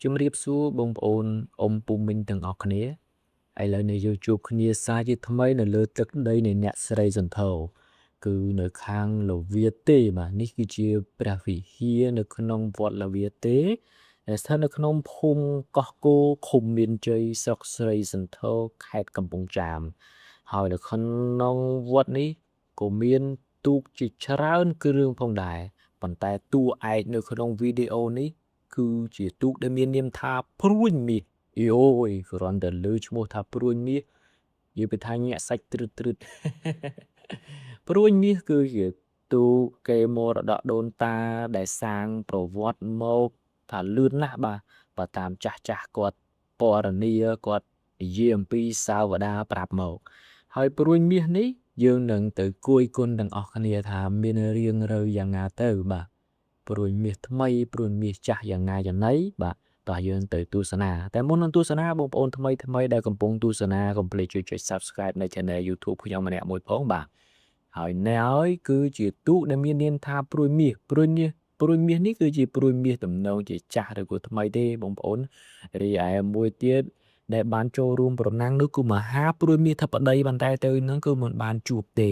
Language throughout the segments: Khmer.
ជំរាបសួរបងប្អូនអ៊ំពូមីងទាំងអស់គ្នាឥឡូវនេះយើងជួបគ្នាសារជាថ្មីនៅលើទឹកដីនៃអ្នកស្រីសន្ធោគឺនៅខាងលវាទេបាទនេះគឺជាព្រះវិហារនៅក្នុងវត្តលវាទេដែលស្ថិតនៅក្នុងភូមិកោះគោឃុំមានជ័យស្រុកស្រីសន្ធោខេត្តកំពង់ចាមហើយនៅក្នុងវត្តនេះក៏មានទូកជាច្រើនគ្រឿងផងដែរប៉ុន្តែតួឯកនៅក្នុងវីដេអូនេះគឺជាទូកដែលមាននាមថាព្រួញមាសយោយគ្រាន់តែលើឈ្មោះថាព្រួញមាសនិយាយពីថាញាក់សាច់ត្រឹតព្រួញមាសគឺជាទូកកេរមរតកដូនតាដែលសាងប្រវត្តិមកថាលឿនណាស់បាទតាមចាស់គាត់ពណ៌នាគាត់និយាយអំពីសាវតាប្រាប់មកហើយព្រួញមាសនេះយើងនឹងទៅគួយគុណទាំងអស់គ្នាថាមានរៀងរើយ៉ាងណាទៅបាទព្រួញមាសថ្មីព្រួញមាសចាស់យ៉ាងណាយ៉ាងណីបាទតោះយើងទៅទស្សនាតែមុននឹងទស្សនាបងប្អូនថ្មីដែលកំពុងទស្សនាកុំភ្លេចជួយចុច Subscribe នៅ Channel YouTube ខ្ញុំម្នាក់មួយផងបាទហើយណែហើយគឺជាទូកដែលមាននាមថាព្រួញមាសនេះគឺជាព្រួញមាសតំណងជាចាស់ឬក៏ថ្មីទេបងប្អូនរីឯមួយទៀតដែលបានចូលរួមប្រណាំងនោះគឺមហាព្រួញមាសធិបតីប៉ុន្តែទៅនឹងគឺមិនបានជួបទេ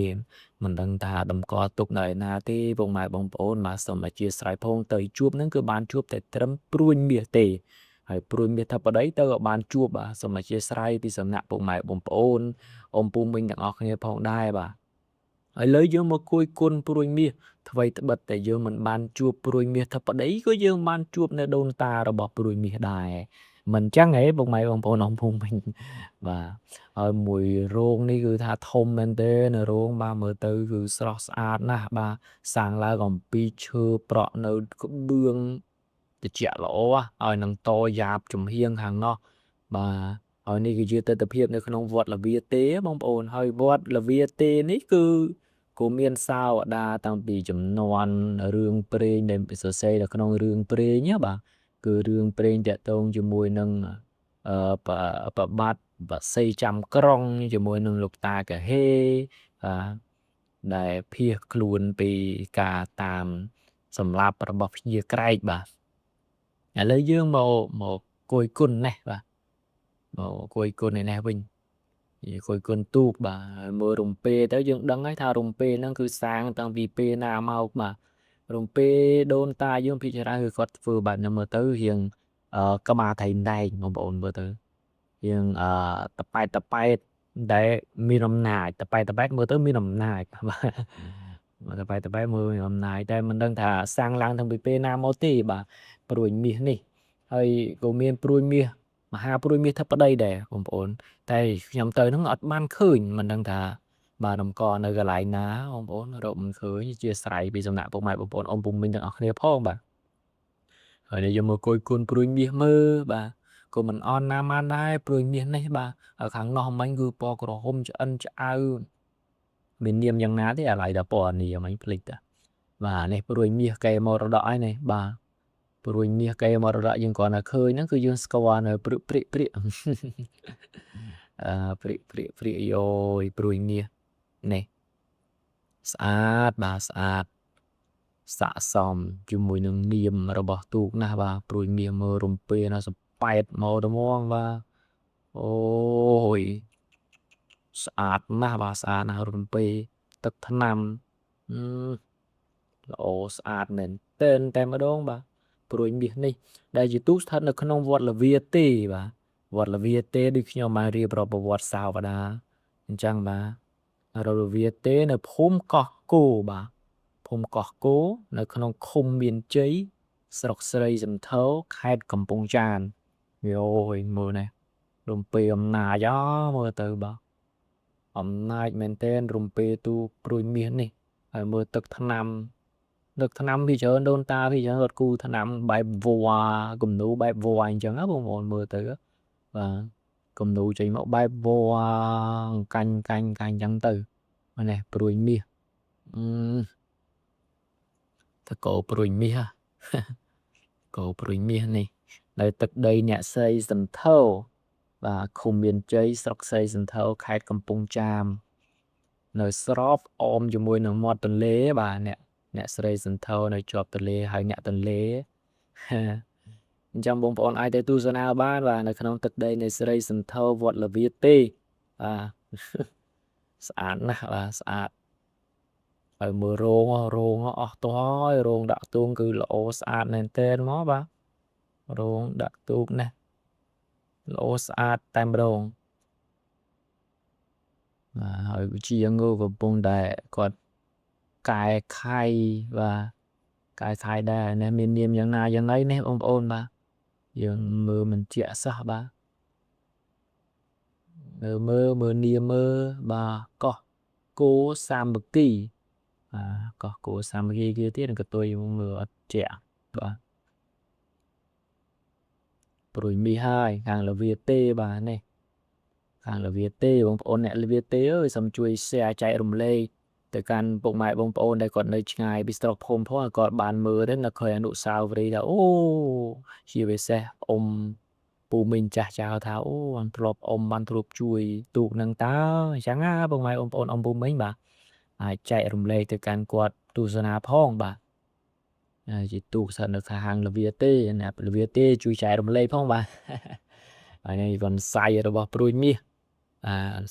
មិនដឹងថាតម្កល់ទុកនៅឯណាទេពុកម៉ែបងប្អូនបាទសូមអធិស្ឋានផងទៅជួបនឹងគឺបានជួបតែត្រឹមព្រួញមាសទេហើយព្រួញមាសធិបតីទៅក៏បានជួបបាទសូមអធិស្ឋានពីសំណាក់ពុកម៉ែបងប្អូនអ៊ំពូមីងទាំងអស់គ្នាផងដែរបាទឥឡូវយើងមកគួយគុណព្រួញមាសថ្មីត្បិតតែយើងមិនបានជួបព្រួញមាសធិបតីក៏យើងបានជួបនៅដូនតារបស់ព្រួញមាសដែរមិនចឹងហ៎ពុកម៉ែបងប្អូនអ៊ំពូមីងបាទហើយមួយរោងនេះគឺថាធំមែនទេនៅរោងបាទមើលទៅគឺស្រស់ស្អាតណាស់បាទសាងឡើងអំពីឈើប្រក់នៅក្បឿងត្រជាក់ល្អហើយនឹងតយ៉ាបចំហៀងខាងនោះបាទហើយនេះគឺជាទស្សនវិជ្ជានៅក្នុងវត្តលវាទេបងប្អូនហើយវត្តលវាទេនេះគឺក៏មានសាវតាតាំងពីចំនួនរឿងព្រេងដែលសរសេរនៅក្នុងរឿងព្រេងបាទគឺរឿងព្រេងតាក់ទងជាមួយនឹងប្របាទបក្សីចាំក្រុងជាមួយនឹងលោកតាកាហេដែលភៀសខ្លួនពីការតាមសម្លាប់របស់ភ្ញៀវក្រែកបាទឥឡូវយើងមកគយគុណនេះបាទមកគយគុណនេះវិញគយគុណទូកបាទមើលរំពេទៅយើងដឹងហើយថារំពេហ្នឹងគឺសាងតាំងពីពេលណាមកបាទរំពេដូនតាយើងពិចារណាគឺគាត់ធ្វើបែបហ្នឹងមើលទៅរៀងក្បាលថៃដែងបងប្អូនមើលទៅរៀងតប៉ែតដែលមានអំណាចតប៉ែតមើលទៅមានអំណាចបាទតប៉ែតមើលមានអំណាចតែមិនដឹងថាសាងឡើងតាំងពីពេលណាមកទេបាទព្រួយមាសនេះហើយក៏មានព្រួយមាសមហាព្រួយមាសធិបតីដែរបងប្អូនតែខ្ញុំទៅហ្នឹងអត់បានឃើញមិនដឹងថាបាទតម្កល់នៅកន្លែងណាបងប្អូនរកមិនឃើញជាស្រ័យពីសំណាក់ពុកម៉ែបងប្អូនអ៊ំពុំមីងទាំងអស់គ្នាផងបាទហើយនេះយើងមកគយគុណព្រួយមាសមើលបាទក៏មិនអន់ណាម៉ានដែរព្រួយមាសនេះបាទខាងនោះមិញគឺពណ៌ក្រហមឆ្អិនឆ្អៅមាននាមយ៉ាងណាទេអាឡ័យដល់ពណ៌នេះមិញភ្លេចតាបាទនេះព្រួយមាសកែមរតកហើយនេះបាទព្រួយមាសកែមរតកយើងគ្រាន់តែឃើញហ្នឹងគឺយើងស្គាល់នៅព្រិកព្រិកយោយព្រួយមាសនេះស្អាតបាទស្អាតស័ក្តិសមជាមួយនឹងនាមរបស់ទូកណាស់បាទព្រួយមាសមើលរំពេណាសប៉ែតមកត្មងបាទអូយស្អាតណាស់បាទស្អាតណាស់រំពេទឹកថ្នាំល្អស្អាតមែនទែនតែម្ដងបាទព្រួយមាសនេះដែលជាទូកស្ថិតនៅក្នុងវត្តលវាទេបាទវត្តលវាទេដូចខ្ញុំបានរៀបរាប់ប្រវត្តិសាវតាអញ្ចឹងបាទរលវាទេនៅភូមិកោះគោបាទភូមិកោះគោនៅក្នុងឃុំមានជ័យស្រុកស្រីសន្ធរខេត្តកំពង់ចាមយោយមើលនេះរំពេអំណាចមើលទៅបាទអំណាចមែនទែនរំពេទូព្រួយមាសនេះហើយមើលទឹកថ្នាំពីច្រើនដូនតាពីច្រើនគាត់គូថ្នាំបែបវល្លិគំនូបែបវល្លិអញ្ចឹងបងប្អូនមើលទៅបាទគំនូចេញមកបែបវល្លិកាញ់អញ្ចឹងទៅនេះព្រួយមាសតកោព្រួយមាសកោព្រួយមាសនេះនៅទឹកដីអ្នកស្រីសន្ធរបាទឃុំមានជ័យស្រុកស្រីសន្ធរខេត្តកំពង់ចាមនៅស្របអមជាមួយនឹងមាត់ទន្លេបាទអ្នកស្រីសន្ធរនៅជាប់ទន្លេហើយអ្នកទន្លេ ចាំបងប្អូនអាចទៅទស្សនាបានបាទនៅក្នុងទឹកដីនៃសិរីសន្ធរវត្តល្វាទេបាទ ស្អាតណាស់បាទស្អាតហើយមើលរោងអស់ទាល់ហើយរោងដាក់ទូងគឺល្អស្អាតមែនទែនមកបាទរោងដាក់ទូកណាល្អស្អាតតែម្ដងបាទហើយវិជាងកំពុងតែគាត់កែខៃបាទកែខៃដែរនេះមាននាមយ៉ាងណាយ៉ាងណីនេះបងប្អូនបាទយើងមើលមិនជាក់សោះបាទមើលនាមមើលបាទកោះគោសាមគ្គីកោះគោសាមគ្គីkiaទៀតក៏ទុយមើលអត់ជាក់បាទព្រួយមីហើយខាងល្វាទេបាទនេះខាងល្វាទេបងប្អូនអ្នកល្វាទេអើយសូមជួយ share ចែករំលែកទៅកាន់ពុកម៉ែបងប្អូនដែលគាត់នៅឆ្ងាយពីស្រុកភូមិផងឲ្យគាត់បានមើលទៅនៅឃើញអនុស្សាវរីយ៍ថាអូជាពិសេសអ៊ំពូមីងចាស់ចៅថាអូបានធ្លាប់អ៊ំបានធ្លាប់ជួយទូកនឹងតើអញ្ចឹងណាពុកម៉ែបងប្អូនអ៊ំពូមីងបាទអាចចែករំលែកទៅកាន់គាត់ទស្សនាផងបាទជាទូកស្ថិតនៅខាងល្វាទេអ្នកល្វាទេជួយចែករំលែកផងបាទហើយនេះវ៉ាន់សៃរបស់ព្រួយមាស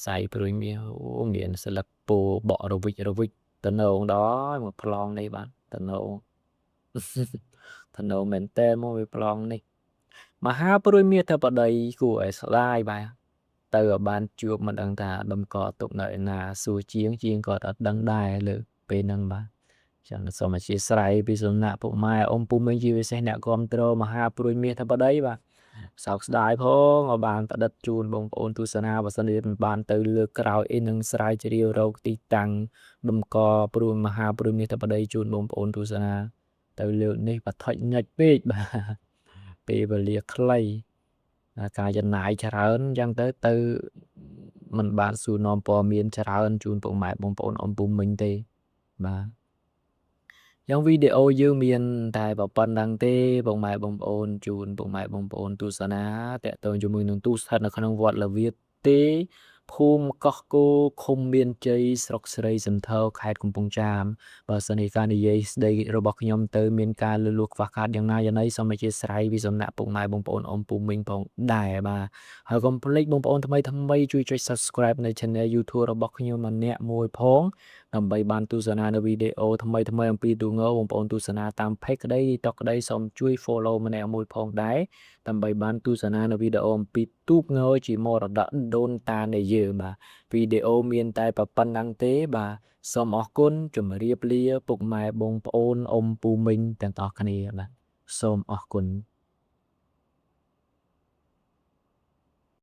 សៃព្រួយមាសអូមានស្លឹកពោបក់រវិចតំណងដល់មកប្លង់នេះបាទតំណងតំណងមែនតើមកវាប្លង់នេះមហាព្រួយមាសទៅបដីគួរឲ្យស្ដាយបាទទៅបានជួបមិនដឹងថាដំកទុកនៅឯណាសួរជាងគាត់អត់ដឹងដែរលើពេលហ្នឹងបាទចឹងសូមអធិស្ឋានពីសំណាក់ពុកម៉ែអ៊ំពូមីងជាពិសេសអ្នកគ្រប់គ្រងមហាព្រួយមាសទៅបដីបាទសោកស្ដាយផងឲ្យបានផ្តិតជូនបងប្អូនទស្សនាបើសិនជាមិនបានទៅលើកក្រោយអីនឹងស្រាវជ្រាវរកទីតាំងដំកព្រួយមហាព្រួយមាសទៅបដីជូនបងប្អូនទស្សនាទៅលើកនេះបឋិញញិចពេកបាទពេលវេលាខ្លីការចំណាយច្រើនអញ្ចឹងទៅមិនបានសួរនាំព័ត៌មានច្រើនជូនពុកម៉ែបងប្អូនអ៊ំពូមីងទេបាទយ៉ាងវីដេអូយើងមានតែប៉ុណ្្នឹងទេបងម៉ែបងប្អូនជូនបងម៉ែបងប្អូនទស្សនាតេតងជាមួយនឹងទូស្ថិតនៅក្នុងវត្តល្វាទេភូមិកោះគោឃុំមានជ័យស្រុកស្រីសន្ធរខេត្តកំពង់ចាមបើសិនជាការនិយាយស្ដីរបស់ខ្ញុំទៅមានការលឺលួខ្វះខាតយ៉ាងណាយ៉ាងណីសូមអធិស្ឋានពីសំណាក់ពុកម៉ែបងប្អូនអ៊ំពូមីងផងដែរបាទហើយកុំភ្លេចបងប្អូនថ្មីជួយចុច Subscribe នៅ Channel YouTube របស់ខ្ញុំម្នាក់មួយផងដើម្បីបានទស្សនានៅវីដេអូថ្មីអំពីទូងបងប្អូនទស្សនាតាម Page ក្ដី TikTok ក្ដីសូមជួយ Follow ម្នាក់មួយផងដែរដើម្បីបានទស្សនានៅវីដេអូអំពីទូកងជាមរតកដូនតានៃយើងបាទវីដេអូមានតែប៉ុណ្្នឹងទេបាទសូមអរគុណជម្រាបលាពុកម៉ែបងប្អូនអ៊ំពូមីងទាំងអស់គ្នាបាទសូមអរគុណ